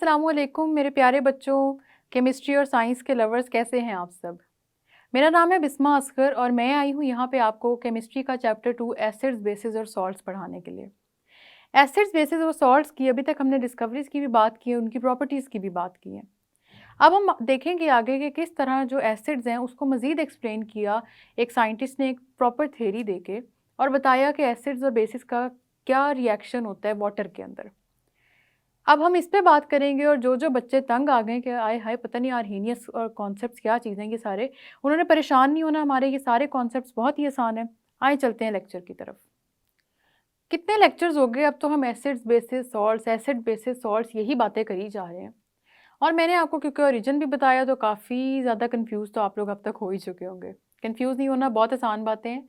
अस्सलामुअलैकुम मेरे प्यारे बच्चों, केमिस्ट्री और साइंस के लवर्स, कैसे हैं आप सब। मेरा नाम है बिस्मा असगर और मैं आई हूँ यहाँ पे आपको केमिस्ट्री का चैप्टर 2 एसिड्स बेसिस और सॉल्ट्स पढ़ाने के लिए। एसिड्स बेसिस और सॉल्ट्स की अभी तक हमने डिस्कवरीज की भी बात की है, उनकी प्रॉपर्टीज़ की भी बात की है। अब हम देखेंगे आगे कि किस तरह जो एसिड्स हैं उसको मज़ीद एक्सप्लेन किया एक साइंटिस्ट ने एक प्रॉपर थ्योरी देके, और बताया कि एसिड्स और बेसिस का क्या रिएक्शन होता है वाटर के अंदर। अब हम इस पे बात करेंगे, और जो बच्चे तंग आ गए कि आए हाय पता नहीं आर्हीनियस और कॉन्सेप्ट्स क्या चीज़ें ये सारे, उन्होंने परेशान नहीं होना, हमारे ये सारे कॉन्सेप्ट्स बहुत ही आसान हैं। आए चलते हैं लेक्चर की तरफ। कितने लेक्चर्स हो गए, अब तो हम acids bases salts, acid basis salts यही बातें करी जा रहे हैं। और मैंने आपको क्योंकि ओरिजिन भी बताया तो काफ़ी ज़्यादा कन्फ्यूज़ तो आप लोग अब तक हो ही चुके होंगे। कन्फ्यूज़ नहीं होना, बहुत आसान बातें हैं।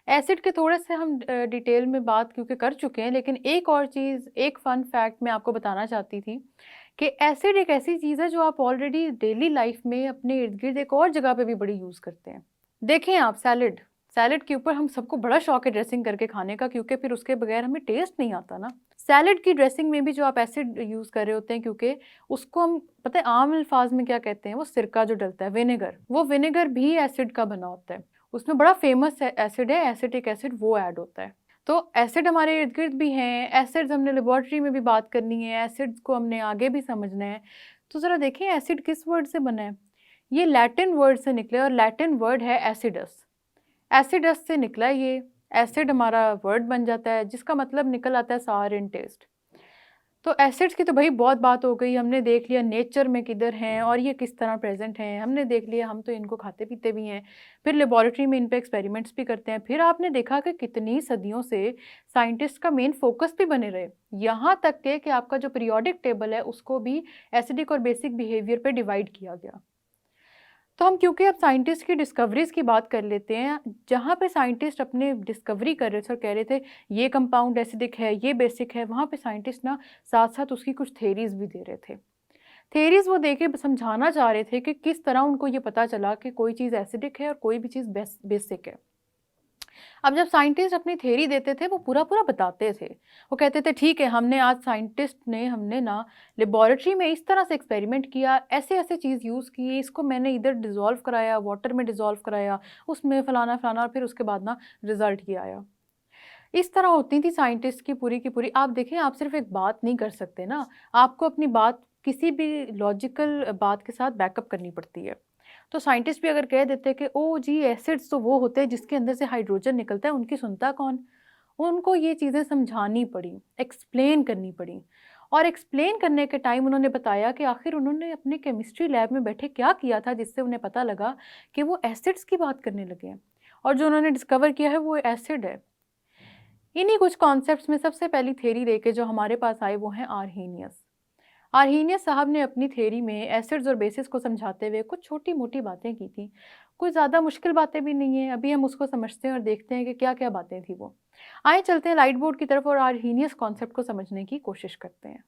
एसिड के थोड़े से हम डिटेल में बात क्योंकि कर चुके हैं, लेकिन एक और चीज़, एक फ़न फैक्ट मैं आपको बताना चाहती थी कि एसिड एक ऐसी चीज़ है जो आप ऑलरेडी डेली लाइफ में अपने इर्द-गिर्द एक और जगह पे भी बड़ी यूज़ करते हैं। देखें आप सैलेड, सैलेड के ऊपर हम सबको बड़ा शौक है ड्रेसिंग करके खाने का, क्योंकि फिर उसके बगैर हमें टेस्ट नहीं आता ना। सैलेड की ड्रेसिंग में भी जो आप एसिड यूज़ कर रहे होते हैं, क्योंकि उसको हम पता है आम अल्फाज में क्या कहते हैं, वो सिरका जो डलता है, विनेगर, वो विनेगर भी एसिड का बना होता है। उसमें बड़ा फेमस एसिड है एसिटिक एसिड, वो ऐड होता है। तो एसिड हमारे इर्द गिर्द भी हैं, एसिड्स हमने लेबॉर्ट्री में भी बात करनी है, एसिड्स को हमने आगे भी समझना है। तो ज़रा देखें एसिड किस वर्ड से बना है। ये लैटिन वर्ड से निकले, और लैटिन वर्ड है एसिडस। एसिडस से निकला है ये, एसिड हमारा वर्ड बन जाता है जिसका मतलब निकल आता है सार इन टेस्ट। तो एसिड्स की तो भाई बहुत बात हो गई, हमने देख लिया नेचर में किधर हैं और ये किस तरह प्रेजेंट हैं, हमने देख लिया, हम तो इनको खाते पीते भी हैं, फिर लेबॉरेटरी में इन पे एक्सपेरिमेंट्स भी करते हैं, फिर आपने देखा कि कितनी सदियों से साइंटिस्ट का मेन फोकस भी बने रहे, यहाँ तक के कि आपका जो पीरियोडिक टेबल है उसको भी एसिडिक और बेसिक बिहेवियर पे डिवाइड किया गया। तो हम क्योंकि अब साइंटिस्ट की डिस्कवरीज की बात कर लेते हैं, जहाँ पे साइंटिस्ट अपने डिस्कवरी कर रहे थे और कह रहे थे ये कंपाउंड एसिडिक है, ये बेसिक है, वहाँ पे साइंटिस्ट ना साथ साथ उसकी कुछ थेरीज भी दे रहे थे। थेरीज वो दे के समझाना चाह रहे थे कि किस तरह उनको ये पता चला कि कोई चीज़ एसिडिक है और कोई भी चीज़ बेसिक है। अब जब साइंटिस्ट अपनी थ्योरी देते थे वो पूरा पूरा बताते थे। वो कहते थे ठीक है, हमने आज साइंटिस्ट ने हमने ना लेबॉरेटरी में इस तरह से एक्सपेरिमेंट किया, ऐसे ऐसे चीज़ यूज़ की, इसको मैंने इधर डिज़ोल्व कराया, वाटर में डिज़ोल्व कराया, उसमें फलाना फलाना, और फिर उसके बाद ना रिजल्ट ये आया। इस तरह होती थी साइंटिस्ट की पूरी। आप देखें, आप सिर्फ एक बात नहीं कर सकते ना, आपको अपनी बात किसी भी लॉजिकल बात के साथ बैकअप करनी पड़ती है। तो साइंटिस्ट भी अगर कह देते कि ओ जी एसिड्स तो वो होते हैं जिसके अंदर से हाइड्रोजन निकलता है, उनकी सुनता कौन। उनको ये चीज़ें समझानी पड़ी, एक्सप्लेन करनी पड़ी, और एक्सप्लेन करने के टाइम उन्होंने बताया कि आखिर उन्होंने अपने केमिस्ट्री लैब में बैठे क्या किया था जिससे उन्हें पता लगा कि वो एसिड्स की बात करने लगे हैं, और जो उन्होंने डिस्कवर किया है वो एसिड है। इन्हीं कुछ कॉन्सेप्ट्स में सबसे पहली थ्योरी लेके जो हमारे पास आए वो हैं आर्हीनियस। आर्हीनियस साहब ने अपनी थ्योरी में एसिड्स और बेसिस को समझाते हुए कुछ छोटी मोटी बातें की थी। कोई ज़्यादा मुश्किल बातें भी नहीं है, अभी हम उसको समझते हैं और देखते हैं कि क्या क्या बातें थी वो। आइए चलते हैं लाइट बोर्ड की तरफ और आर्हीनियस कॉन्सेप्ट को समझने की कोशिश करते हैं।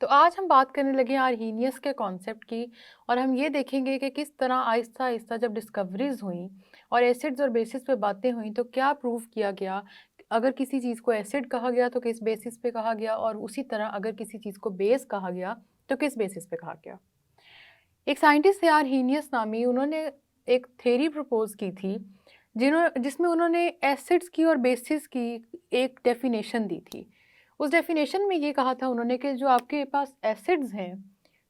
तो आज हम बात करने लगे हैं आर्हीनियस के कॉन्सेप्ट की, और हम ये देखेंगे कि किस तरह आहिस्ता आहिस्ता जब डिस्कवरीज हुई और एसिड्स और बेसिस पे बातें हुई तो क्या प्रूव किया गया, अगर किसी चीज़ को एसिड कहा गया तो किस बेसिस पे कहा गया, और उसी तरह अगर किसी चीज़ को बेस कहा गया तो किस बेसिस पे कहा गया। एक साइंटिस्ट थे आर्हीनियस नामी, उन्होंने एक थ्योरी प्रपोज की थी जिसमें उन्होंने एसिड्स की और बेसिस की एक डेफिनेशन दी थी। उस डेफिनेशन में ये कहा था उन्होंने कि जो आपके पास एसिड्स हैं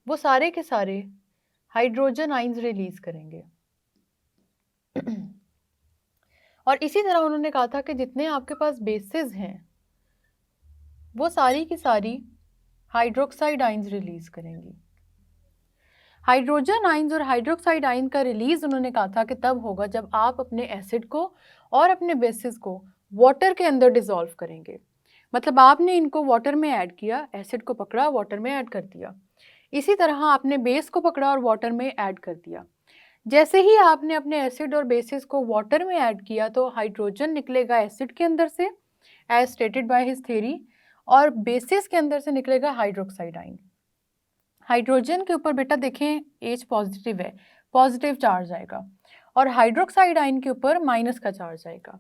वो सारे के सारे हाइड्रोजन आइंस रिलीज करेंगे और इसी तरह उन्होंने कहा था कि जितने आपके पास बेसिस हैं वो सारी की सारी हाइड्रोक्साइड आइंस रिलीज करेंगी। हाइड्रोजन आइंस और हाइड्रोक्साइड आयन का रिलीज उन्होंने कहा था कि तब होगा जब आप अपने एसिड को और अपने बेसिस को वाटर के अंदर डिसॉल्व करेंगे। मतलब आपने इनको वाटर में ऐड किया, एसिड को पकड़ा, वाटर में ऐड कर दिया। इसी तरह आपने बेस को पकड़ा और वाटर में ऐड कर दिया। जैसे ही आपने अपने एसिड और बेसिस को वाटर में ऐड किया तो हाइड्रोजन निकलेगा एसिड के अंदर से as stated by his theory, और बेसिस के अंदर से निकलेगा हाइड्रोक्साइड आयन। हाइड्रोजन के ऊपर बेटा देखें H पॉजिटिव है, पॉजिटिव चार्ज आएगा, और हाइड्रोक्साइड आयन के ऊपर माइनस का चार्ज आएगा।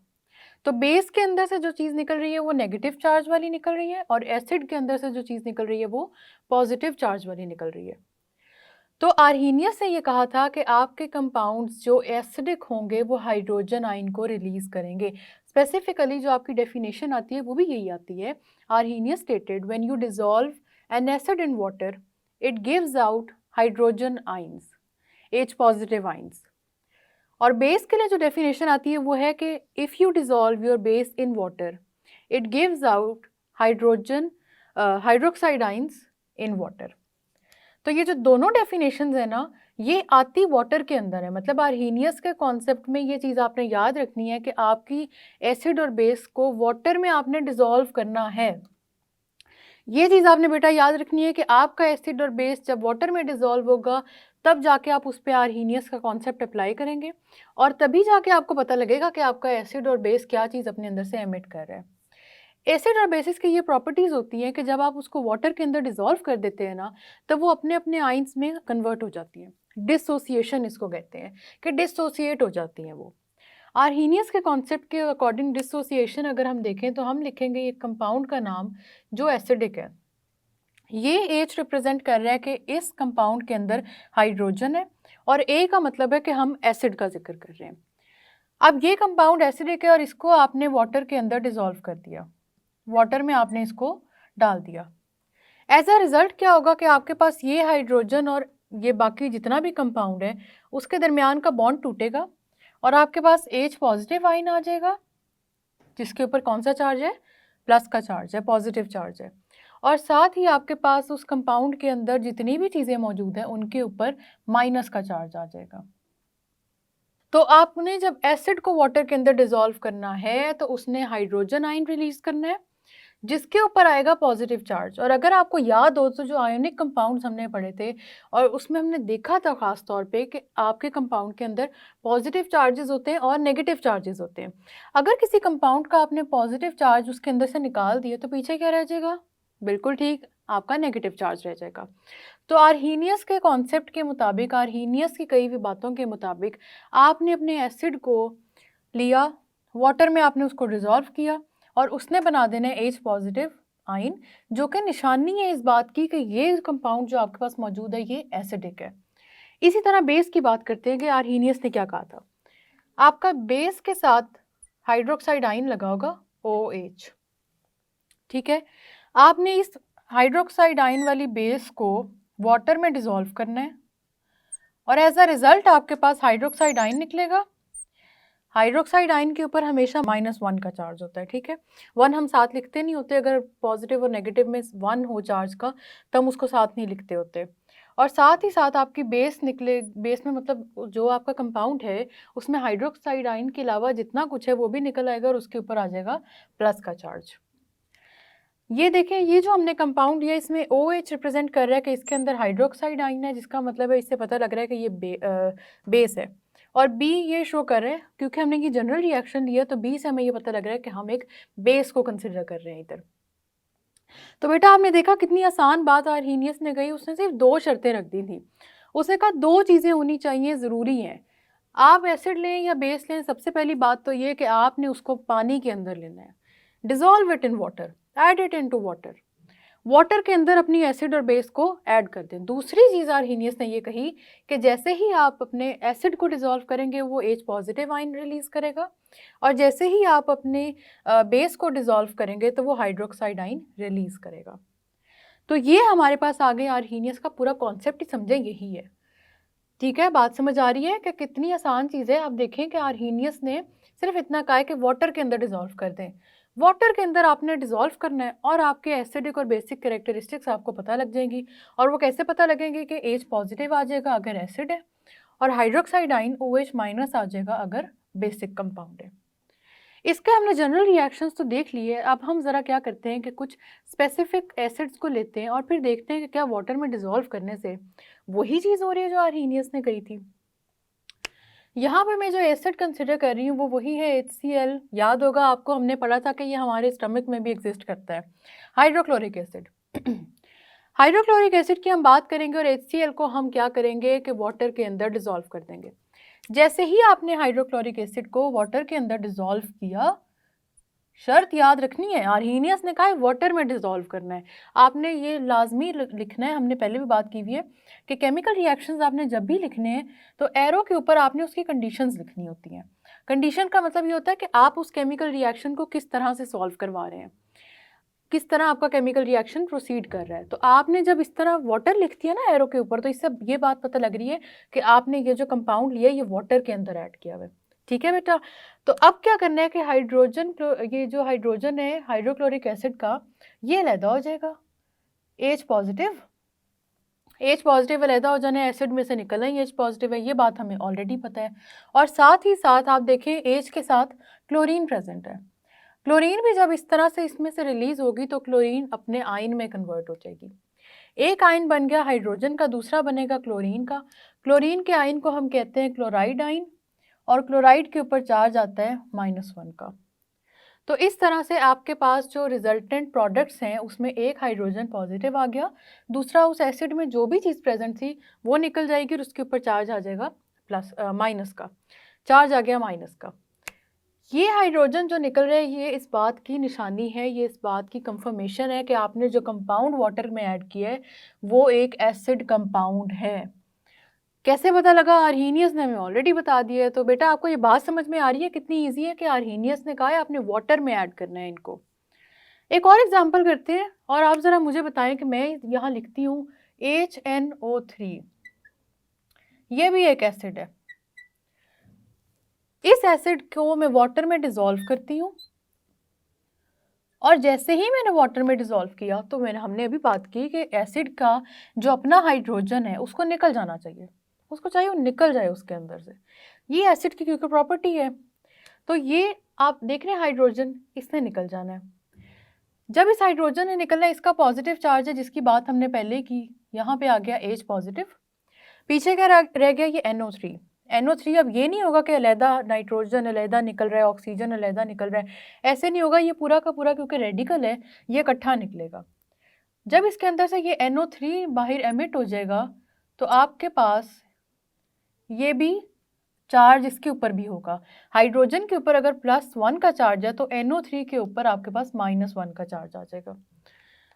तो बेस के अंदर से जो चीज़ निकल रही है वो नेगेटिव चार्ज वाली निकल रही है और एसिड के अंदर से जो चीज़ निकल रही है वो पॉजिटिव चार्ज वाली निकल रही है। तो आर्हीनियस ने ये कहा था कि आपके कंपाउंड्स जो एसिडिक होंगे वो हाइड्रोजन आयन को रिलीज करेंगे। स्पेसिफिकली जो आपकी डेफिनेशन आती है वो भी यही आती है। Arrhenius stated when you dissolve N acid in water it gives out hydrogen ions, H positive ions. और बेस के लिए जो डेफिनेशन आती है वो है कि if you dissolve your base in water it gives out hydrogen hydroxide ions in water. तो ये जो दोनों डेफिनेशंस है ना, ये आती वाटर के अंदर है। मतलब आर्हीनियस के कॉन्सेप्ट में ये चीज़ आपने याद रखनी है कि आपकी एसिड और बेस को वाटर में आपने डिसॉल्व करना है। ये चीज़ आपने बेटा याद रखनी है कि आपका एसिड और बेस जब वाटर में डिसॉल्व होगा तब जाके आप उस पर आर्हीनियस का कॉन्सेप्ट अप्लाई करेंगे और तभी जाके आपको पता लगेगा कि आपका एसिड और बेस क्या चीज़ अपने अंदर से एमिट कर रहा है। एसिड और बेसिस की ये प्रॉपर्टीज़ होती हैं कि जब आप उसको वाटर के अंदर डिसॉल्व कर देते हैं ना, तब वो अपने अपने आइंस में कन्वर्ट हो जाती हैं। डिसोसिएशन इसको कहते हैं कि डिसोसिएट हो जाती हैं वो। आर्हीनियस के कॉन्सेप्ट के अकॉर्डिंग डिसोसिएशन अगर हम देखें तो हम लिखेंगे एक कंपाउंड का नाम जो एसिडिक है। ये एच रिप्रेजेंट कर रहा है कि इस कंपाउंड के अंदर हाइड्रोजन है और ए का मतलब है कि हम एसिड का जिक्र कर रहे हैं। अब ये कंपाउंड एसिडिक है और इसको आपने वाटर के अंदर डिसॉल्व कर दिया, वाटर में आपने इसको डाल दिया। एज अ रिज़ल्ट क्या होगा कि आपके पास ये हाइड्रोजन और ये बाकी जितना भी कंपाउंड है उसके दरमियान का बॉन्ड टूटेगा और आपके पास H पॉजिटिव आयन आ जाएगा जिसके ऊपर कौन सा चार्ज है, प्लस का चार्ज है, पॉजिटिव चार्ज है। और साथ ही आपके पास उस कंपाउंड के अंदर जितनी भी चीज़ें मौजूद हैं उनके ऊपर माइनस का चार्ज आ जाएगा। तो आपने जब एसिड को वाटर के अंदर डिसॉल्व करना है तो उसने हाइड्रोजन आयन रिलीज करना है जिसके ऊपर आएगा पॉजिटिव चार्ज। और अगर आपको याद हो तो जो आयोनिक कंपाउंड्स हमने पढ़े थे और उसमें हमने देखा था ख़ास तौर पे कि आपके कंपाउंड के अंदर पॉजिटिव चार्जेस होते हैं और नेगेटिव चार्जेस होते हैं। अगर किसी कंपाउंड का आपने पॉजिटिव चार्ज उसके अंदर से निकाल दिया तो पीछे क्या रह जाएगा, बिल्कुल ठीक, आपका नेगेटिव चार्ज रह जाएगा। तो आर्हीनियस के कॉन्सेप्ट के मुताबिक, आर्हीनियस की कई भी बातों के मुताबिक आपने अपने एसिड को लिया, वाटर में आपने उसको डिसॉल्व किया और उसने बना देना है H पॉजिटिव आयन, जो कि निशानी है इस बात की कि ये कंपाउंड जो आपके पास मौजूद है ये एसिडिक है। इसी तरह बेस की बात करते हैं कि आर्हीनियस ने क्या कहा था। आपका बेस के साथ हाइड्रोक्साइड आयन लगा होगा OH, ठीक है। आपने इस हाइड्रोक्साइड आयन वाली बेस को वाटर में डिसॉल्व करना है और एज अ रिजल्ट आपके पास हाइड्रोक्साइड आयन निकलेगा। हाइड्रोक्साइड आयन के ऊपर हमेशा -1 का चार्ज होता है, ठीक है। 1 हम साथ लिखते नहीं होते, अगर पॉजिटिव और नेगेटिव में 1 हो चार्ज का तो हम उसको साथ नहीं लिखते होते। और साथ ही साथ आपकी बेस निकले, बेस में मतलब जो आपका कंपाउंड है उसमें हाइड्रोक्साइड आयन के अलावा जितना कुछ है वो भी निकल आएगा और उसके ऊपर आ जाएगा प्लस का चार्ज। ये देखें, ये जो हमने कंपाउंड लिया इसमें OH रिप्रेजेंट कर रहा है कि इसके अंदर हाइड्रोक्साइड आयन है, जिसका मतलब है इससे पता लग रहा है कि ये बेस है। और B ये शो कर रहे हैं क्योंकि हमने ये जनरल रिएक्शन लिया तो B से हमें ये पता लग रहा है कि हम एक बेस को कंसिडर कर रहे हैं इधर। तो बेटा आपने देखा कितनी आसान बात आर्हीनियस ने कही। उसने सिर्फ 2 शर्तें रख दी थी। उसने कहा 2 चीज़ें होनी चाहिए, ज़रूरी हैं। आप एसिड लें या बेस लें, सबसे पहली बात तो ये कि आपने उसको पानी के अंदर लेना है। Dissolve it in water, add it into water. Water के अंदर अपनी एसिड और बेस को ऐड कर दें। दूसरी चीज़ आर्हीनियस ने ये कही कि जैसे ही आप अपने एसिड को डिसॉल्व करेंगे वो H पॉजिटिव आयन रिलीज़ करेगा और जैसे ही आप अपने बेस को डिसॉल्व करेंगे तो वो हाइड्रोक्साइड आयन रिलीज़ करेगा। तो ये हमारे पास आगे आर्हीनियस का पूरा कॉन्सेप्ट ही समझें यही है, ठीक है। बात समझ आ रही है कि कितनी आसान चीज़ है। आप देखें कि आर्हीनियस ने सिर्फ इतना कहा है कि वाटर के अंदर डिसॉल्व कर दें। वाटर के अंदर आपने डिसॉल्व करना है और आपके एसिडिक और बेसिक कैरेक्टरिस्टिक्स आपको पता लग जाएंगी। और वो कैसे पता लगेंगे कि H पॉजिटिव आ जाएगा अगर एसिड है और हाइड्रोक्साइड आयन OH माइनस आ जाएगा अगर बेसिक कंपाउंड है। इसके हमने जनरल रिएक्शंस तो देख लिए। अब हम ज़रा क्या करते हैं कि कुछ स्पेसिफिक एसिड्स को लेते हैं और फिर देखते हैं कि क्या वाटर में डिसॉल्व करने से वही चीज़ हो रही है जो आर्हीनियस ने कही थी। यहाँ पे मैं जो एसिड कंसिडर कर रही हूँ वो वही है HCl। याद होगा आपको, हमने पढ़ा था कि ये हमारे स्टमक में भी एग्जिस्ट करता है, हाइड्रोक्लोरिक एसिड। हाइड्रोक्लोरिक एसिड की हम बात करेंगे और HCl को हम क्या करेंगे कि वाटर के अंदर डिसॉल्व कर देंगे। जैसे ही आपने हाइड्रोक्लोरिक एसिड को वाटर के अंदर डिसॉल्व किया शर्त याद रखनी है, आर्हीनियस ने कहा है वाटर में डिसॉल्व करना है। आपने ये लाजमी लिखना है, हमने पहले भी बात की हुई है कि केमिकल रिएक्शंस आपने जब भी लिखने हैं तो एरो के ऊपर आपने उसकी कंडीशंस लिखनी होती हैं। कंडीशन का मतलब ये होता है कि आप उस केमिकल रिएक्शन को किस तरह से सॉल्व करवा रहे हैं, किस तरह आपका केमिकल रिएक्शन प्रोसीड कर रहा है। तो आपने जब इस तरह वाटर लिख दिया ना एरो के ऊपर, तो इससे ये बात पता लग रही है कि आपने ये जो कंपाउंड लिया ये वाटर के अंदर ऐड किया हुआ है। ठीक है बेटा, तो अब क्या करना है कि हाइड्रोजन, ये जो हाइड्रोजन है हाइड्रोक्लोरिक एसिड का, ये अलहदा हो जाएगा, H पॉजिटिव, H पॉजिटिव अलहदा हो जाना है, एसिड में से निकलना ही H पॉजिटिव है, ये बात हमें ऑलरेडी पता है। और साथ ही साथ आप देखें H के साथ क्लोरीन प्रेजेंट है। क्लोरीन भी जब इस तरह से इसमें से रिलीज होगी तो क्लोरीन अपने आयन में कन्वर्ट हो जाएगी। एक आयन बन गया हाइड्रोजन का, दूसरा बनेगा क्लोरीन का। क्लोरीन के आयन को हम कहते हैं क्लोराइड आयन, और क्लोराइड के ऊपर चार्ज आता है -1 का। तो इस तरह से आपके पास जो रिजल्टेंट प्रोडक्ट्स हैं उसमें एक हाइड्रोजन पॉजिटिव आ गया, दूसरा उस एसिड में जो भी चीज़ प्रेजेंट थी वो निकल जाएगी और उसके ऊपर चार्ज आ जाएगा माइनस का, चार्ज आ गया माइनस का। ये हाइड्रोजन जो निकल रहा है ये इस बात की निशानी है, ये इस बात की कंफर्मेशन है कि आपने जो कंपाउंड वाटर में ऐड किया है वो एक एसिड कंपाउंड है। कैसे पता लगा? आर्हीनियस ने हमें ऑलरेडी बता दिया है। तो बेटा आपको ये बात समझ में आ रही है कितनी ईजी है कि आर्हीनियस ने कहा है आपने वाटर में ऐड करना है इनको। एक और एग्जाम्पल करते हैं और आप ज़रा मुझे बताएं कि मैं यहाँ लिखती हूँ HNO3, ये भी एक एसिड है। इस एसिड को मैं वाटर में डिसॉल्व करती हूँ और जैसे ही मैंने वाटर में डिसॉल्व किया तो हमने अभी बात की कि एसिड का जो अपना हाइड्रोजन है उसको निकल जाना चाहिए, उसको चाहिए वो निकल जाए उसके अंदर से। ये एसिड की क्योंकि प्रॉपर्टी है। तो ये आप देख रहे हैं हाइड्रोजन, इसने निकल जाना है। जब इस हाइड्रोजन ने निकलना है, इसका पॉजिटिव चार्ज है जिसकी बात हमने पहले की, यहाँ पे आ गया H पॉजिटिव, पीछे क्या रह गया ये NO3। NO3 अब ये नहीं होगा कि अलहदा नाइट्रोजन अलहदा निकल रहा है, ऑक्सीजन अलहदा निकल रहा है, ऐसे नहीं होगा। ये पूरा का पूरा क्योंकि रेडिकल है ये इकट्ठा निकलेगा। जब इसके अंदर से ये NO3 बाहर एमिट हो जाएगा तो आपके पास ये भी चार्ज इसके ऊपर भी होगा। हाइड्रोजन के ऊपर अगर +1 का चार्ज है तो NO3 के ऊपर आपके पास -1 का चार्ज आ जाएगा।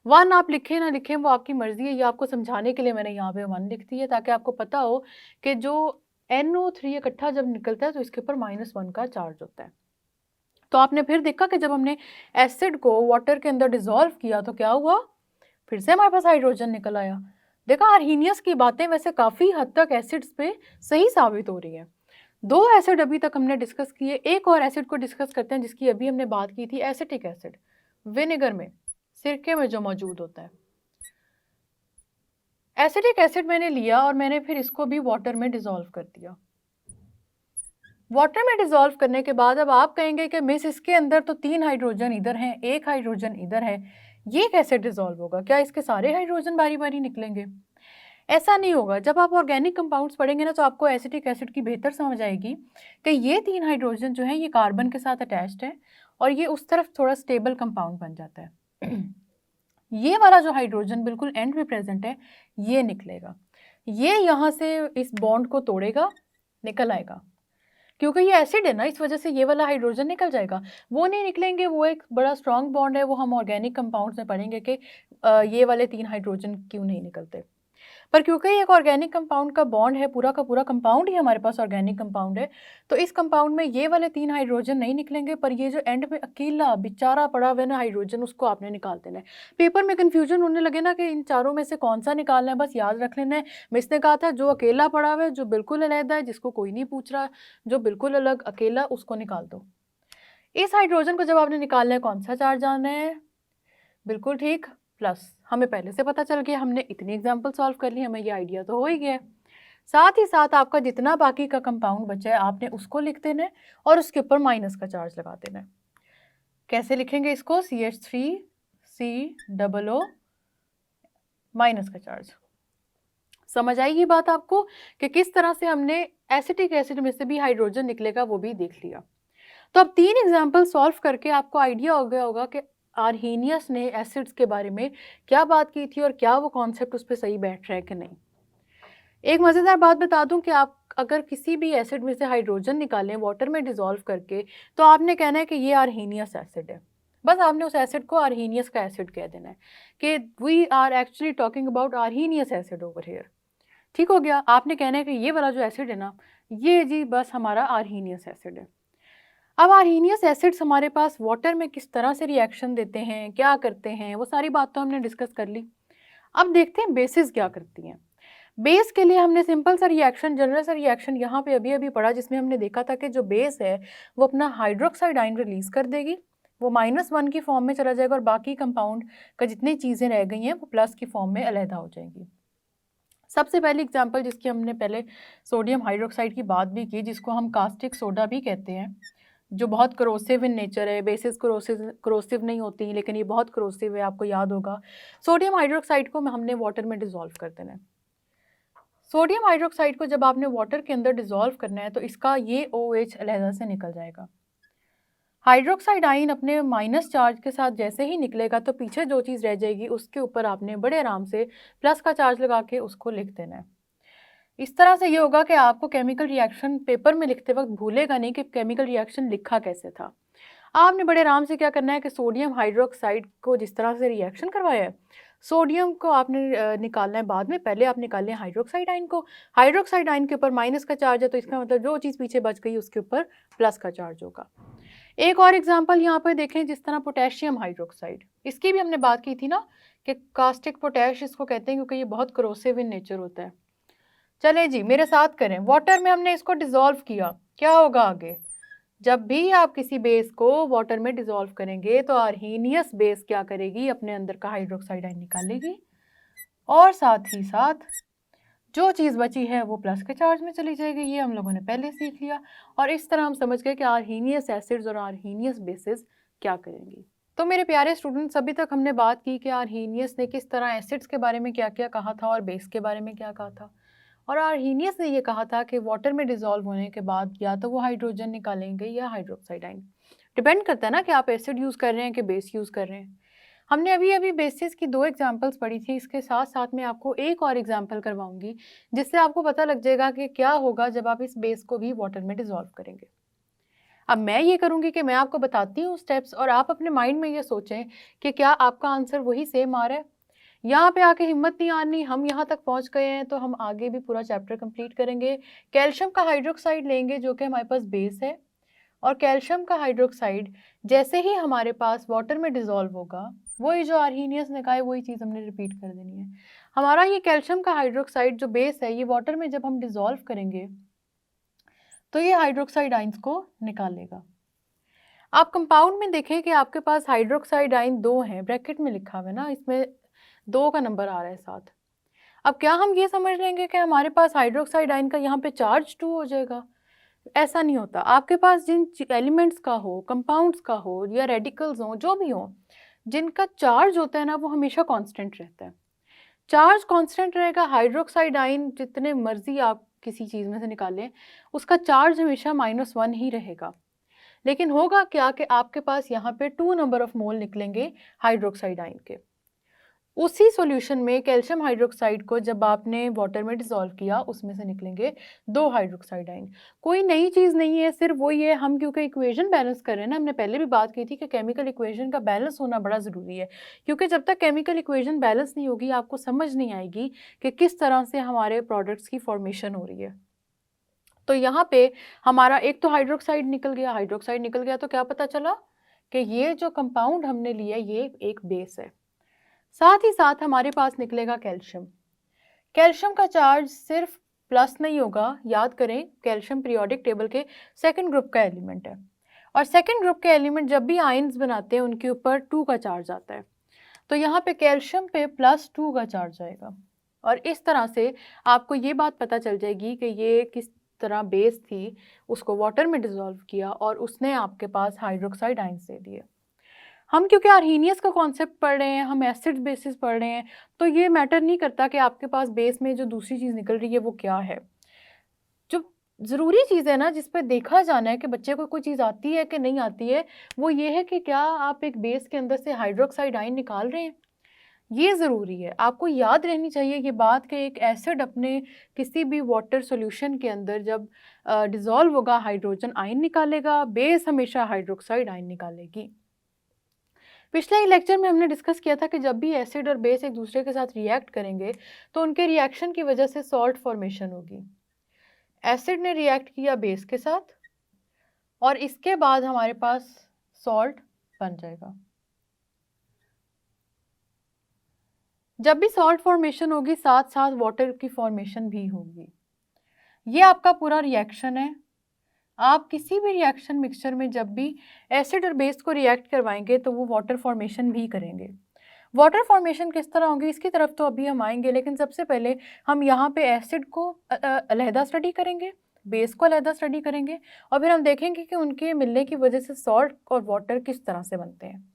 1 आप लिखें ना लिखें वो आपकी मर्जी है, ये आपको समझाने के लिए मैंने यहाँ पे 1 लिख दी है ताकि आपको पता हो कि जो NO3 इकट्ठा जब निकलता है तो इसके ऊपर -1 का चार्ज होता है। तो आपने फिर देखा कि जब हमने एसिड को वाटर के अंदर डिसॉल्व किया तो क्या हुआ, फिर से हमारे पास हाइड्रोजन निकल आया। देखा आर्हीनियस की बातें वैसे काफ़ी हद तक एसिड्स पे सही साबित हो रही हैं। 2 एसिड अभी तक हमने डिस्कस किए, एक और एसिड को डिस्कस करते हैं जिसकी अभी हमने बात की थी, एसिटिक एसिड, विनेगर में, सिरके में जो मौजूद होता है। एसिटिक एसिड मैंने लिया और मैंने फिर इसको भी वाटर में डिसॉल्व कर दिया। वाटर में डिसॉल्व करने के बाद अब आप कहेंगे कि मिस इसके अंदर तो 3 हाइड्रोजन इधर हैं, 1 हाइड्रोजन इधर है, ये कैसे डिसॉल्व होगा? क्या इसके सारे हाइड्रोजन बारी बारी निकलेंगे? ऐसा नहीं होगा। जब आप ऑर्गेनिक कंपाउंड्स पढ़ेंगे ना तो आपको एसिटिक एसिड की बेहतर समझ आएगी कि ये 3 हाइड्रोजन जो है ये कार्बन के साथ अटैच्ड है और ये उस तरफ थोड़ा स्टेबल कंपाउंड बन जाता है। ये वाला जो हाइड्रोजन बिल्कुल एंड में प्रेजेंट है ये निकलेगा, ये यहाँ से इस बॉन्ड को तोड़ेगा, निकल आएगा। क्योंकि ये एसिड है ना इस वजह से ये वाला हाइड्रोजन निकल जाएगा। वो नहीं निकलेंगे, वो एक बड़ा स्ट्रॉन्ग बॉन्ड है, वो हम ऑर्गेनिक कंपाउंड्स में पढ़ेंगे कि ये वाले 3 हाइड्रोजन क्यों नहीं निकलते। पर क्योंकि एक ऑर्गेनिक कंपाउंड का बॉन्ड है, पूरा का पूरा कंपाउंड ही हमारे पास ऑर्गेनिक कंपाउंड है, तो इस कंपाउंड में ये वाले 3 हाइड्रोजन नहीं निकलेंगे, पर ये जो एंड में अकेला बेचारा पड़ा हुआ है ना हाइड्रोजन, उसको आपने निकाल देना है। पेपर में कन्फ्यूजन होने लगे ना कि इन चारों में से कौन सा निकालना है, बस याद रख लेना है। मिस ने कहा था जो अकेला पड़ा हुआ है, जो बिल्कुल अलग है, जिसको कोई नहीं पूछ रहा, जो बिल्कुल अलग अकेला, उसको निकाल दो। इस हाइड्रोजन को जब आपने निकालना है कौन सा चार्ज आना है? बिल्कुल ठीक, प्लस। हमें पहले से पता चल गया, हमने इतनी एग्जाम्पल सॉल्व कर ली, हमें ये आइडिया तो हो ही गया। साथ ही साथ आपका जितना बाकी का कंपाउंड बचा है आपने उसको लिख देना है और उसके ऊपर माइनस का चार्ज लगा देना है। कैसे लिखेंगे इसको? CH3COO माइनस का चार्ज। समझ आएगी बात आपको कि किस तरह से हमने एसिटिक एसिड में से भी हाइड्रोजन निकलेगा वो भी देख लिया। तो अब 3 एग्जाम्पल सॉल्व करके आपको आइडिया हो गया होगा कि आर्हीनियस ने एसिड्स के बारे में क्या बात की थी और क्या वो कॉन्सेप्ट उस पर सही बैठ रहा है कि नहीं। एक मज़ेदार बात बता दूं कि आप अगर किसी भी एसिड में से हाइड्रोजन निकालें वाटर में डिसॉल्व करके तो आपने कहना है कि ये आर्हीनियस एसिड है। बस आपने उस एसिड को आर्हीनियस का एसिड कह देना है कि we are actually talking about Arrhenius acid over here. ठीक हो गया। आपने कहना है कि ये वाला जो एसिड है ना, ये जी बस हमारा आर्हीनियस एसिड है। अब आर्हीनियस एसिड्स हमारे पास वाटर में किस तरह से रिएक्शन देते हैं, क्या करते हैं, वो सारी बात तो हमने डिस्कस कर ली। अब देखते हैं बेसिस क्या करती हैं। बेस के लिए हमने सिंपल सा रिएक्शन, जनरल सा रिएक्शन यहाँ पे अभी अभी पढ़ा, जिसमें हमने देखा था कि जो बेस है वो अपना हाइड्रोक्साइड आयन रिलीज कर देगी, वो -1 की फॉर्म में चला जाएगा और बाकी कंपाउंड का जितनी चीज़ें रह गई हैं वो प्लस की फॉर्म में अलहदा हो जाएंगी। सबसे पहली एग्जांपल जिसकी हमने पहले सोडियम हाइड्रोक्साइड की बात भी की, जिसको हम कास्टिक सोडा भी कहते हैं, जो बहुत करोसिव इन नेचर है। बेसिस करोसिव नहीं होती, लेकिन ये बहुत करोसिव है, आपको याद होगा। सोडियम हाइड्रोक्साइड को हमने वाटर में डिसॉल्व कर देना है। सोडियम हाइड्रोक्साइड को जब आपने वाटर के अंदर डिसॉल्व करना है तो इसका ये OH अलहदा से निकल जाएगा। हाइड्रोक्साइड आयन अपने माइनस चार्ज के साथ जैसे ही निकलेगा तो पीछे जो चीज़ रह जाएगी उसके ऊपर आपने बड़े आराम से प्लस का चार्ज लगा के उसको लिख देना है। इस तरह से ये होगा कि आपको केमिकल रिएक्शन पेपर में लिखते वक्त भूलेगा नहीं कि केमिकल रिएक्शन लिखा कैसे था। आपने बड़े आराम से क्या करना है कि सोडियम हाइड्रोक्साइड को जिस तरह से रिएक्शन करवाया है, सोडियम को आपने निकालना है बाद में। पहले आप निकालें हाइड्रोक्साइड आयन को। हाइड्रोक्साइड आयन के ऊपर माइनस का चार्ज है तो इसका मतलब जो चीज़ पीछे बच गई उसके ऊपर प्लस का चार्ज होगा। एक और एग्जांपल यहाँ पर देखें, जिस तरह पोटेशियम हाइड्रोक्साइड, इसकी भी हमने बात की थी ना कि कास्टिक पोटैश इसको कहते हैं क्योंकि ये बहुत करोसिव इन नेचर होता है। चले जी मेरे साथ करें, वाटर में हमने इसको डिसॉल्व किया, क्या होगा आगे? जब भी आप किसी बेस को वाटर में डिसॉल्व करेंगे तो आर्हीनियस बेस क्या करेगी, अपने अंदर का हाइड्रोक्साइड आयन निकालेगी और साथ ही साथ जो चीज़ बची है वो प्लस के चार्ज में चली जाएगी। ये हम लोगों ने पहले सीख लिया और इस तरह हम समझ गए कि आर्हीनियस एसिड्स और आर्हीनियस बेसिस क्या करेंगी। तो मेरे प्यारे स्टूडेंट्स, अभी तक हमने बात की कि आर्हीनियस ने किस तरह एसिड्स के बारे में क्या क्या कहा था और बेस के बारे में क्या कहा था। और आर्हीनियस ने ये कहा था कि वाटर में डिसॉल्व होने के बाद या तो वो हाइड्रोजन निकालेंगे या हाइड्रोक्साइड आयन। डिपेंड करता है ना कि आप एसिड यूज़ कर रहे हैं कि बेस यूज़ कर रहे हैं। हमने अभी अभी बेसिस की 2 एग्जांपल्स पढ़ी थी, इसके साथ साथ मैं आपको एक और एग्जांपल करवाऊंगी जिससे आपको पता लग जाएगा कि क्या होगा जब आप इस बेस को भी वाटर में डिसॉल्व करेंगे। अब मैं ये करूंगी कि मैं आपको बताती हूँ स्टेप्स और आप अपने माइंड में ये सोचें कि क्या आपका आंसर वही सेम आ रहा है। यहाँ पे आके हिम्मत नहीं आनी, हम यहाँ तक पहुँच गए हैं तो हम आगे भी पूरा चैप्टर कंप्लीट करेंगे। कैल्शियम का हाइड्रोक्साइड लेंगे जो कि हमारे पास बेस है, और कैल्शियम का हाइड्रोक्साइड जैसे ही हमारे पास वाटर में डिसॉल्व होगा, वही जो आर्हीनियस ने कहा है वही चीज़ हमने रिपीट कर देनी है। हमारा ये कैल्शियम का हाइड्रोक्साइड जो बेस है, ये वाटर में जब हम डिसॉल्व करेंगे तो ये हाइड्रोक्साइड आइंस को निकालेगा। आप कंपाउंड में देखें कि आपके पास हाइड्रोक्साइड आयन 2 हैं, ब्रैकेट में लिखा हुआ है ना, इसमें 2 का नंबर आ रहा है साथ। अब क्या हम ये समझ लेंगे कि हमारे पास हाइड्रोक्साइड आयन का यहाँ पे चार्ज 2 हो जाएगा? ऐसा नहीं होता। आपके पास जिन एलिमेंट्स का हो, कंपाउंड्स का हो या रेडिकल्स हो, जो भी हो, जिनका चार्ज होता है ना वो हमेशा कांस्टेंट रहता है। चार्ज कांस्टेंट रहेगा। हाइड्रोक्साइड आयन जितने मर्जी आप किसी चीज़ में से निकालें, उसका चार्ज हमेशा -1 ही रहेगा। लेकिन होगा क्या कि आपके पास यहाँ पे 2 नंबर ऑफ मोल निकलेंगे हाइड्रोक्साइड आयन के। उसी सॉल्यूशन में कैल्शियम हाइड्रोक्साइड को जब आपने वाटर में डिसॉल्व किया, उसमें से निकलेंगे 2 हाइड्रोक्साइड आयन। कोई नई चीज़ नहीं है, सिर्फ वही है, हम क्योंकि इक्वेशन बैलेंस कर रहे हैं ना, हमने पहले भी बात की थी कि केमिकल इक्वेशन का बैलेंस होना बड़ा ज़रूरी है, क्योंकि जब तक केमिकल इक्वेशन बैलेंस नहीं होगी आपको समझ नहीं आएगी कि किस तरह से हमारे प्रोडक्ट्स की फॉर्मेशन हो रही है। तो यहाँ पे हमारा एक तो हाइड्रोक्साइड निकल गया, हाइड्रोक्साइड निकल गया तो क्या पता चला कि ये जो कंपाउंड हमने लिया ये एक बेस है। साथ ही साथ हमारे पास निकलेगा कैल्शियम। कैल्शियम का चार्ज सिर्फ प्लस नहीं होगा, याद करें कैल्शियम पीरियोडिक टेबल के सेकंड ग्रुप का एलिमेंट है, और सेकंड ग्रुप के एलिमेंट जब भी आयंस बनाते हैं उनके ऊपर 2 का चार्ज आता है। तो यहाँ पे कैल्शियम पे +2 का चार्ज आएगा, और इस तरह से आपको ये बात पता चल जाएगी कि ये किस तरह बेस थी, उसको वाटर में डिसॉल्व किया और उसने आपके पास हाइड्रोक्साइड आयंस दे दिए। हम क्योंकि आर्हीनियस का कॉन्सेप्ट पढ़ रहे हैं, हम एसिड बेसिस पढ़ रहे हैं, तो ये मैटर नहीं करता कि आपके पास बेस में जो दूसरी चीज़ निकल रही है वो क्या है। जो ज़रूरी चीज़ है ना, जिस पर देखा जाना है कि बच्चे को कोई चीज़ आती है कि नहीं आती है, वो ये है कि क्या आप एक बेस के अंदर से हाइड्रोक्साइड आयन निकाल रहे हैं। ये ज़रूरी है, आपको याद रहनी चाहिए ये बात कि एक एसिड अपने किसी भी वाटर सॉल्यूशन के अंदर जब डिसॉल्व होगा हाइड्रोजन आयन निकालेगा, बेस हमेशा हाइड्रोक्साइड आयन निकालेगी। पिछले लेक्चर में हमने डिस्कस किया था कि जब भी एसिड और बेस एक दूसरे के साथ रिएक्ट करेंगे तो उनके रिएक्शन की वजह से सॉल्ट फॉर्मेशन होगी। एसिड ने रिएक्ट किया बेस के साथ और इसके बाद हमारे पास सॉल्ट बन जाएगा। जब भी सॉल्ट फॉर्मेशन होगी साथ साथ वाटर की फॉर्मेशन भी होगी। ये आपका पूरा रिएक्शन है। आप किसी भी रिएक्शन मिक्सचर में जब भी एसिड और बेस को रिएक्ट करवाएंगे तो वो वाटर फॉर्मेशन भी करेंगे। वाटर फॉर्मेशन किस तरह होंगी इसकी तरफ तो अभी हम आएंगे, लेकिन सबसे पहले हम यहाँ पे एसिड को अलहदा स्टडी करेंगे, बेस को अलहदा स्टडी करेंगे और फिर हम देखेंगे कि उनके मिलने की वजह से सॉल्ट और वाटर किस तरह से बनते हैं।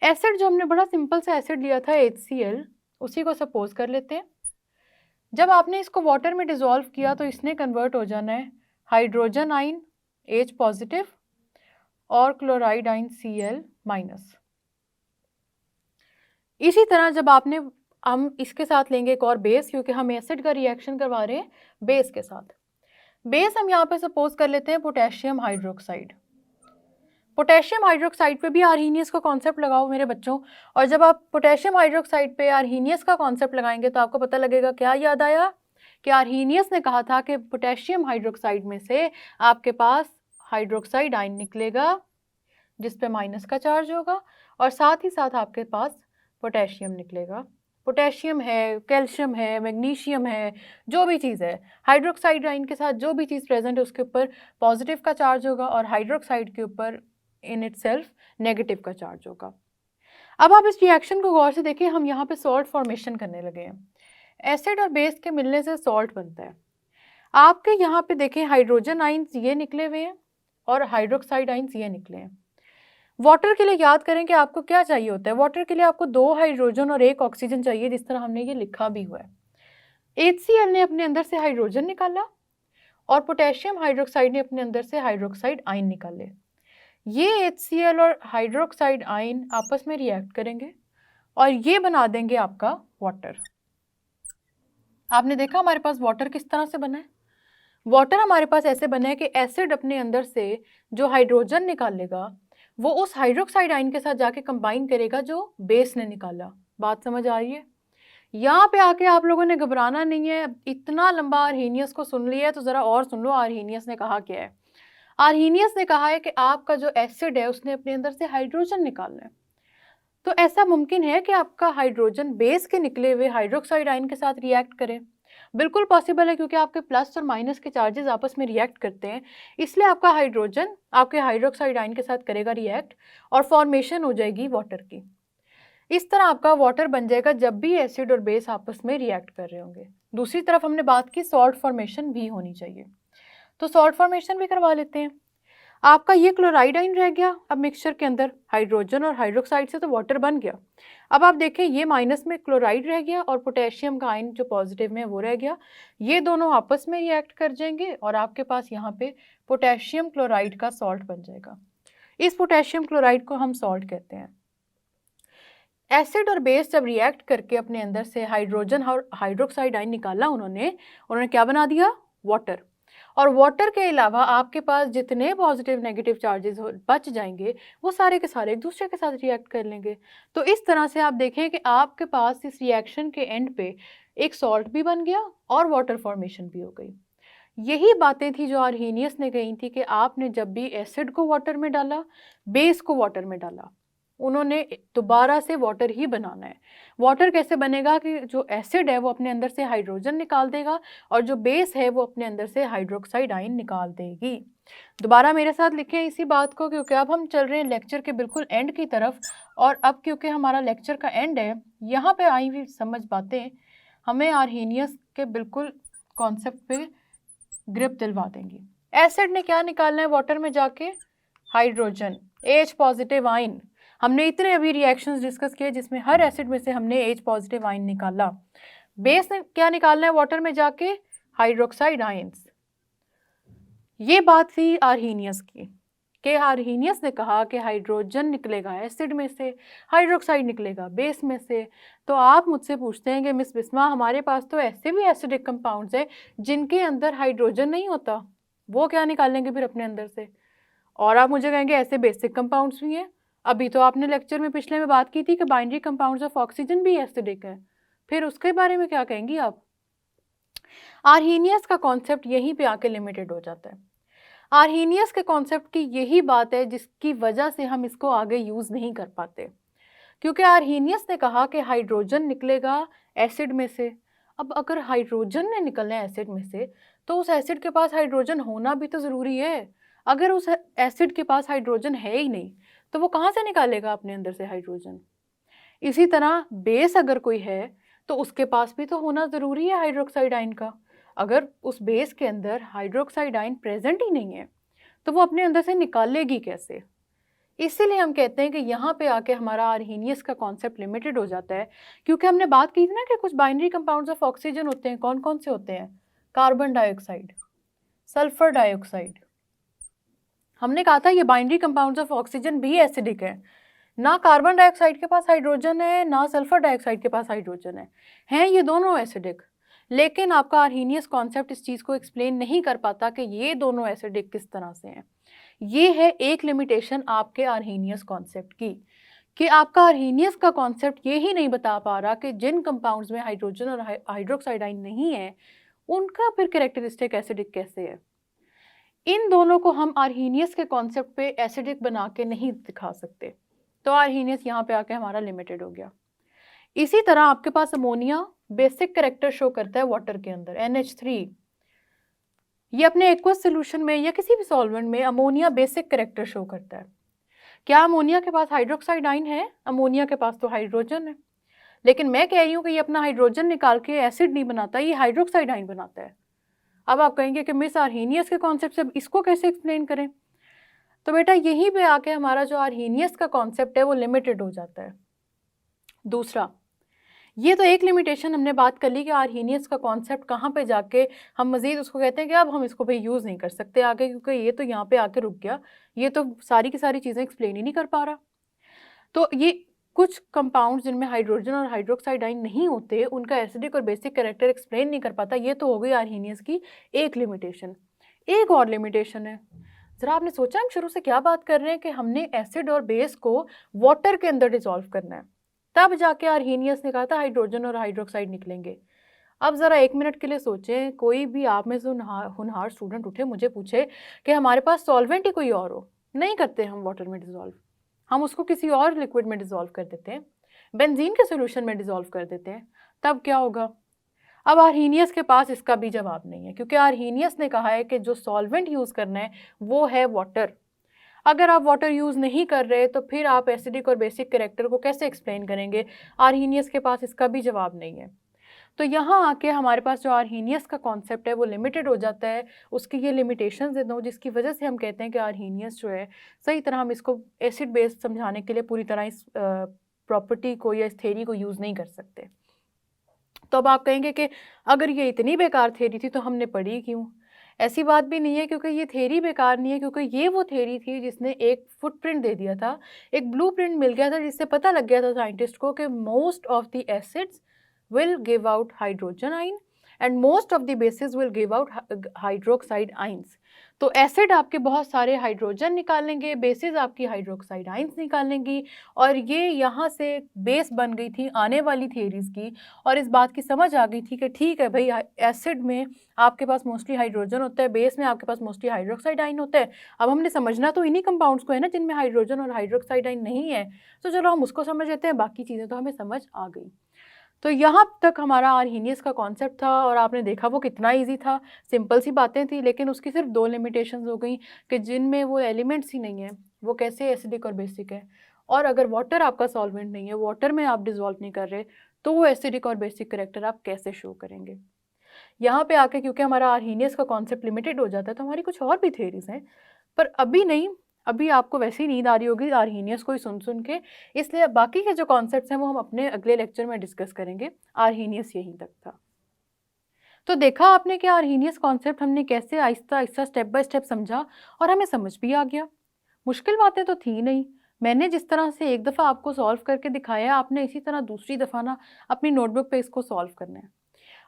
एसिड जो हमने बड़ा सिंपल सा एसिड लिया था HCl, उसी को सपोज कर लेते हैं। जब आपने इसको वाटर में डिज़ोल्व किया तो इसने कन्वर्ट हो जाना है हाइड्रोजन आइन H पॉजिटिव और क्लोराइड आइन Cl माइनस। इसी तरह जब आपने, हम इसके साथ लेंगे एक और बेस, क्योंकि हम एसिड का रिएक्शन करवा रहे हैं बेस के साथ। बेस हम यहाँ पे सपोज कर लेते हैं पोटेशियम हाइड्रोक्साइड। पोटेशियम हाइड्रोक्साइड पे भी आर्हीनियस का कॉन्सेप्ट लगाओ मेरे बच्चों, और जब आप पोटेशियम हाइड्रोक्साइड पे आर्हीनियस का कॉन्सेप्ट लगाएंगे तो आपको पता लगेगा क्या याद आया कि आर्हीनियस ने कहा था कि पोटेशियम हाइड्रोक्साइड में से आपके पास हाइड्रोक्साइड आयन निकलेगा जिस पे माइनस का चार्ज होगा और साथ ही साथ आपके पास पोटेशियम निकलेगा। पोटेशियम है, कैल्शियम है, मैग्नीशियम है, जो भी चीज़ है, हाइड्रोक्साइड आयन के साथ जो भी चीज़ प्रेजेंट है उसके ऊपर पॉजिटिव का चार्ज होगा और हाइड्रोक्साइड के ऊपर इन इटसेल्फ नेगेटिव का चार्ज होगा। अब आप इस रिएक्शन को गौर से देखिए, हम यहाँ पे सॉल्ट फॉर्मेशन करने लगे हैं। एसिड और बेस के मिलने से सॉल्ट बनता है। आपके यहाँ पे देखें हाइड्रोजन आइंस ये निकले हुए हैं और हाइड्रोक्साइड आइंस ये निकले हैं। वाटर के लिए याद करें कि आपको क्या चाहिए होता है। वाटर के लिए आपको 2 हाइड्रोजन और 1 ऑक्सीजन चाहिए, जिस तरह हमने ये लिखा भी हुआ है। HCl ने अपने अंदर से हाइड्रोजन निकाला और पोटेशियम हाइड्रोक्साइड ने अपने अंदर से हाइड्रोक्साइड आयन निकाले। ये HCl और हाइड्रोक्साइड आयन आपस में रिएक्ट करेंगे और ये बना देंगे आपका वाटर। आपने देखा हमारे पास वाटर किस तरह से बना है। वाटर हमारे पास ऐसे बना है कि एसिड अपने अंदर से जो हाइड्रोजन निकालेगा वो उस हाइड्रोक्साइड आयन के साथ जाके कंबाइन करेगा जो बेस ने निकाला। बात समझ आ रही है? यहाँ पे आके आप लोगों ने घबराना नहीं है। इतना लंबा आर्हीनियस को सुन लिया है तो ज़रा और सुन लो आर्हीनियस ने कहा क्या है। आर्हीनियस ने कहा है कि आपका जो एसिड है उसने अपने अंदर से हाइड्रोजन निकालना है। तो ऐसा मुमकिन है कि आपका हाइड्रोजन बेस के निकले हुए हाइड्रोक्साइड आयन के साथ रिएक्ट करे। बिल्कुल पॉसिबल है, क्योंकि आपके प्लस और माइनस के चार्जेस आपस में रिएक्ट करते हैं, इसलिए आपका हाइड्रोजन आपके हाइड्रोक्साइड आयन के साथ करेगा रिएक्ट और फॉर्मेशन हो जाएगी वाटर की। इस तरह आपका वाटर बन जाएगा जब भी एसिड और बेस आपस में रिएक्ट कर रहे होंगे। दूसरी तरफ हमने बात की सॉल्ट फॉर्मेशन भी होनी चाहिए, तो सॉल्ट फॉर्मेशन भी करवा लेते हैं। आपका ये क्लोराइड आयन रह गया अब मिक्सचर के अंदर, हाइड्रोजन और हाइड्रोक्साइड से तो वाटर बन गया। अब आप देखें ये माइनस में क्लोराइड रह गया और पोटेशियम का आयन जो पॉजिटिव में वो रह गया। ये दोनों आपस में रिएक्ट कर जाएंगे और आपके पास यहाँ पे पोटेशियम क्लोराइड का सॉल्ट बन जाएगा। इस पोटेशियम क्लोराइड को हम सॉल्ट कहते हैं। एसिड और बेस जब रिएक्ट करके अपने अंदर से हाइड्रोजन और हाइड्रोक्साइड आयन निकाला उन्होंने क्या बना दिया? वाटर। और वाटर के अलावा आपके पास जितने पॉजिटिव नेगेटिव चार्जेस बच जाएंगे वो सारे के सारे एक दूसरे के साथ रिएक्ट कर लेंगे। तो इस तरह से आप देखें कि आपके पास इस रिएक्शन के एंड पे एक सॉल्ट भी बन गया और वाटर फॉर्मेशन भी हो गई। यही बातें थी जो आर्हीनियस ने कही थी कि आपने जब भी एसिड को वाटर में डाला, बेस को वाटर में डाला, उन्होंने दोबारा से वाटर ही बनाना है। वाटर कैसे बनेगा कि जो एसिड है वो अपने अंदर से हाइड्रोजन निकाल देगा और जो बेस है वो अपने अंदर से हाइड्रोक्साइड आयन निकाल देगी। दोबारा मेरे साथ लिखें इसी बात को, क्योंकि अब हम चल रहे हैं लेक्चर के बिल्कुल एंड की तरफ और अब क्योंकि हमारा लेक्चर का एंड है, यहाँ पे आई हुई समझ बातें हमें आर्हीनियस के बिल्कुल कॉन्सेप्ट पे ग्रिप दिलवा देंगी। एसिड ने क्या निकालना है वाटर में जाके? Hydrogen, H positive ion. हमने इतने अभी रिएक्शंस डिस्कस किए जिसमें हर एसिड में से हमने H पॉजिटिव आयन निकाला। बेस ने क्या निकालना है वाटर में जाके? Hydroxide ions. ये बात थी आर्हीनियस की कि आर्हीनियस ने कहा कि हाइड्रोजन निकलेगा एसिड में से, हाइड्रोक्साइड निकलेगा बेस में से। तो आप मुझसे पूछते हैं कि मिस बिस्मा हमारे पास तो ऐसे भी एसिडिक कंपाउंड्स हैं जिनके अंदर हाइड्रोजन नहीं होता, वो क्या निकालेंगे फिर अपने अंदर से? और आप मुझे कहेंगे ऐसे बेसिक कंपाउंड्स भी हैं, अभी तो आपने लेक्चर में पिछले में बात की थी कि बाइनरी कंपाउंड्स ऑफ ऑक्सीजन भी एसिडिक है, फिर उसके बारे में क्या कहेंगी आप? आर्हीनियस का कॉन्सेप्ट यहीं पे आके लिमिटेड हो जाता है। आर्हीनियस के कॉन्सेप्ट की यही बात है जिसकी वजह से हम इसको आगे यूज़ नहीं कर पाते, क्योंकि आर्हीनियस ने कहा कि हाइड्रोजन निकलेगा एसिड में से। अब अगर हाइड्रोजन ने निकलना है एसिड में से, तो उस एसिड के पास हाइड्रोजन होना भी तो ज़रूरी है। अगर उस एसिड के पास हाइड्रोजन है ही नहीं, तो वो कहाँ से निकालेगा अपने अंदर से हाइड्रोजन? इसी तरह बेस अगर कोई है, तो उसके पास भी तो होना ज़रूरी है हाइड्रोक्साइड आयन का। अगर उस बेस के अंदर हाइड्रोक्साइड आयन प्रेजेंट ही नहीं है, तो वो अपने अंदर से निकालेगी कैसे? इसीलिए हम कहते हैं कि यहाँ पे आके हमारा आर्हीनियस का कॉन्सेप्ट लिमिटेड हो जाता है, क्योंकि हमने बात की थी ना कि कुछ बाइनरी कंपाउंड्स ऑफ ऑक्सीजन होते हैं। कौन कौन से होते हैं? Carbon dioxide, sulphur dioxide. हमने कहा था ये बाइनरी कंपाउंड्स ऑफ ऑक्सीजन भी एसिडिक है। ना कार्बन डाइऑक्साइड के पास हाइड्रोजन है, ना सल्फर डाइऑक्साइड के पास हाइड्रोजन है, हैं ये दोनों एसिडिक। लेकिन आपका आर्हीनियस कॉन्सेप्ट इस चीज़ को एक्सप्लेन नहीं कर पाता कि ये दोनों एसिडिक किस तरह से हैं। ये है एक लिमिटेशन आपके आर्हीनियस कॉन्सेप्ट की, कि आपका आर्हीनियस का कॉन्सेप्ट ये ही नहीं बता पा रहा कि जिन कंपाउंड्स में हाइड्रोजन और हाइड्रोक्साइड आयन नहीं है, उनका फिर कैरेक्टरिस्टिक एसिडिक कैसे है। इन दोनों को हम आर्हीनियस के कॉन्सेप्ट पे एसिडिक बना के नहीं दिखा सकते, तो आर्हीनियस यहाँ पे आके हमारा लिमिटेड हो गया। इसी तरह आपके पास अमोनिया बेसिक कैरेक्टर शो करता है वाटर के अंदर, NH3। ये अपने एक्वस सोल्यूशन में या किसी भी सॉल्वेंट में अमोनिया बेसिक कैरेक्टर शो करता है। क्या अमोनिया के पास हाइड्रोक्साइड आयन है? अमोनिया के पास तो हाइड्रोजन है। लेकिन मैं कह रही हूँ कि ये अपना हाइड्रोजन निकाल के एसिड नहीं बनाता, ये हाइड्रोक्साइड आयन बनाता है। अब आप कहेंगे कि मिस आर्हीनियस के कॉन्सेप्ट से इसको कैसे एक्सप्लेन करें? तो बेटा यहीं पे आके हमारा जो आर्हीनियस का कॉन्सेप्ट है वो लिमिटेड हो जाता है। दूसरा, ये तो एक लिमिटेशन हमने बात कर ली कि आर्हीनियस का कॉन्सेप्ट कहाँ पे जाके हम मज़ीद उसको कहते हैं कि अब हम इसको भाई यूज़ नहीं कर सकते आगे, क्योंकि ये तो यहाँ पे आके रुक गया, ये तो सारी की सारी चीज़ें एक्सप्लेन ही नहीं कर पा रहा। तो ये कुछ कंपाउंड्स जिनमें हाइड्रोजन और हाइड्रोक्साइड आयन नहीं होते, उनका एसिडिक और बेसिक कैरेक्टर एक्सप्लेन नहीं कर पाता, ये तो हो गई आर्हीनियस की एक लिमिटेशन। एक और लिमिटेशन है, ज़रा आपने सोचा हम शुरू से क्या बात कर रहे हैं कि हमने एसिड और बेस को वाटर के अंदर डिसॉल्व करना है, तब जाके आर्हीनियस ने कहा था हाइड्रोजन और हाइड्रोक्साइड निकलेंगे। अब ज़रा एक मिनट के लिए सोचें, कोई भी आप में से होनहार स्टूडेंट उठे मुझे पूछे कि हमारे पास सॉल्वेंट ही कोई और हो, नहीं करते हम वाटर में डिसॉल्व, हम उसको किसी और लिक्विड में डिसॉल्व कर देते हैं, बेंजीन के सोल्यूशन में डिसॉल्व कर देते हैं, तब क्या होगा? अब आर्हीनियस के पास इसका भी जवाब नहीं है, क्योंकि आर्हीनियस ने कहा है कि जो सॉल्वेंट यूज़ करना है वो है वाटर। अगर आप वाटर यूज़ नहीं कर रहे तो फिर आप एसिडिक और बेसिक कैरेक्टर को कैसे एक्सप्लेन करेंगे? आर्हीनियस के पास इसका भी जवाब नहीं है। तो यहाँ आके हमारे पास जो आर्हीनियस का कॉन्सेप्ट है वो लिमिटेड हो जाता है, उसकी ये लिमिटेशंस है दो, जिसकी वजह से हम कहते हैं कि आर्हीनियस जो है सही तरह हम इसको एसिड बेस समझाने के लिए पूरी तरह इस प्रॉपर्टी को या इस थेरी को यूज़ नहीं कर सकते। तो अब आप कहेंगे कि अगर ये इतनी बेकार थेरी थी तो हमने पढ़ी क्यों? ऐसी बात भी नहीं है, क्योंकि ये थेरी बेकार नहीं है, क्योंकि ये वो थेरी थी जिसने एक फुटप्रिंट दे दिया था, एक ब्लूप्रिंट मिल गया था, जिससे पता लग गया था साइंटिस्ट को कि most of the acids will give out hydrogen ion and most of the bases will give out hydroxide ions। तो एसिड आपके बहुत सारे हाइड्रोजन निकालेंगे, बेसिस आपकी हाइड्रोक्साइड आइंस निकालेंगी, और ये यहाँ से बेस बन गई थी आने वाली थियरीज़ की, और इस बात की समझ आ गई थी कि ठीक है भाई, एसिड में आपके पास मोस्टली हाइड्रोजन होता है, बेस में आपके पास मोस्टली हाइड्रोक्साइड आइन होता है। अब हमने समझना तो इन्हीं कंपाउंड्स को है ना जिनमें हाइड्रोजन और हाइड्रोक्साइड आइन नहीं है, तो चलो हम उसको समझ लेते हैं, बाकी चीज़ें तो हमें समझ आ गई। तो यहाँ तक हमारा आर्हीनियस का कॉन्सेप्ट था, और आपने देखा वो कितना इजी था, सिंपल सी बातें थी, लेकिन उसकी सिर्फ दो लिमिटेशंस हो गई कि जिनमें वो एलिमेंट्स ही नहीं है वो कैसे एसिडिक और बेसिक है, और अगर वाटर आपका सॉल्वेंट नहीं है, वाटर में आप डिज़ोल्व नहीं कर रहे, तो वो एसिडिक और बेसिक करेक्टर आप कैसे शो करेंगे। यहाँ पे आके क्योंकि हमारा आर्हीनियस का कॉन्सेप्ट लिमिटेड हो जाता है, तो हमारी कुछ और भी थेरीज हैं, पर अभी नहीं, अभी आपको वैसे ही नींद आ रही होगी आर्हीनियस को ही सुन सुन के, इसलिए बाकी के जो कॉन्सेप्ट्स हैं वो हम अपने अगले लेक्चर में डिस्कस करेंगे। आर्हीनियस यहीं तक था। तो देखा आपने कि आर्हीनियस कॉन्सेप्ट हमने कैसे Aahista Aahista step by step समझा, और हमें समझ भी आ गया। मुश्किल बातें तो थी नहीं, मैंने जिस तरह से एक दफ़ा आपको सॉल्व करके दिखाया, आपने इसी तरह दूसरी दफ़ा ना अपनी नोटबुक पे इसको सॉल्व करना है,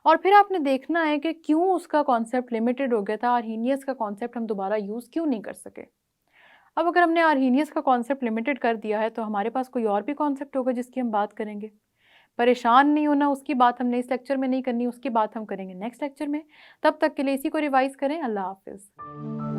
और फिर आपने देखना है कि क्यों उसका कॉन्सेप्ट लिमिटेड हो गया था, आर्हीनियस का कॉन्सेप्ट हम दोबारा यूज़ क्यों नहीं कर सके। अब अगर हमने आर्हीनियस का कॉन्सेप्ट लिमिटेड कर दिया है तो हमारे पास कोई और भी कॉन्सेप्ट होगा जिसकी हम बात करेंगे। परेशान नहीं होना, उसकी बात हमने इस लेक्चर में नहीं करनी, उसकी बात हम करेंगे नेक्स्ट लेक्चर में। तब तक के लिए इसी को रिवाइज करें। अल्लाह हाफिज़।